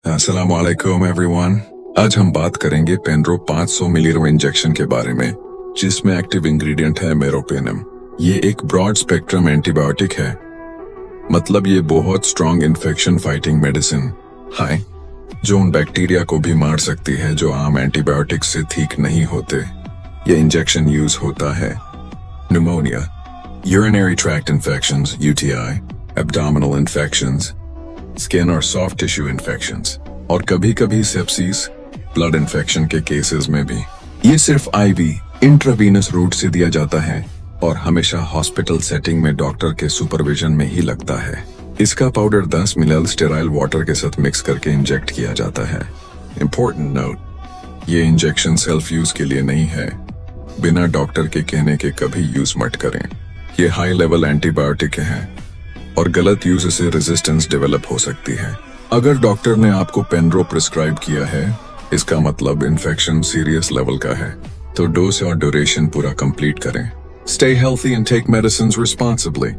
अस्सलाम वालेकुम एवरीवन। आज हम बात करेंगे पेनड्रो 500 मिलीग्राम इंजेक्शन के बारे में, जिसमें एक्टिव इंग्रेडिएंट है मेरोपेनम। ये एक ब्रॉड स्पेक्ट्रम एंटीबायोटिक है, मतलब ये बहुत स्ट्रॉन्ग इन्फेक्शन फाइटिंग मेडिसिन है जो उन बैक्टीरिया को भी मार सकती है जो आम एंटीबायोटिक से ठीक नहीं होते। ये इंजेक्शन यूज होता है pneumonia, urinary tract infections (UTI), abdominal infections, skin और सॉफ्ट टिश्यू इन्फेक्शंस, और कभी कभी सेप्सिस, ब्लड इन्फेक्शन के केसेस में भी। ये सिर्फ आईवी इंट्रावीनस रूट से दिया जाता है और हमेशा हॉस्पिटल सेटिंग में डॉक्टर के सुपरविजन में ही लगता है। इसका पाउडर 10 ml स्टेराइल वाटर के साथ मिक्स करके इंजेक्ट किया जाता है। इम्पोर्टेंट नोट, ये इंजेक्शन सेल्फ यूज के लिए नहीं है। बिना डॉक्टर के कहने के कभी यूज मत करें। ये हाई लेवल एंटीबायोटिक है और गलत यूज से रेजिस्टेंस डेवलप हो सकती है। अगर डॉक्टर ने आपको पेनड्रो प्रिस्क्राइब किया है, इसका मतलब इन्फेक्शन सीरियस लेवल का है, तो डोज और ड्यूरेशन पूरा कंप्लीट करें। Stay healthy and take medicines responsibly.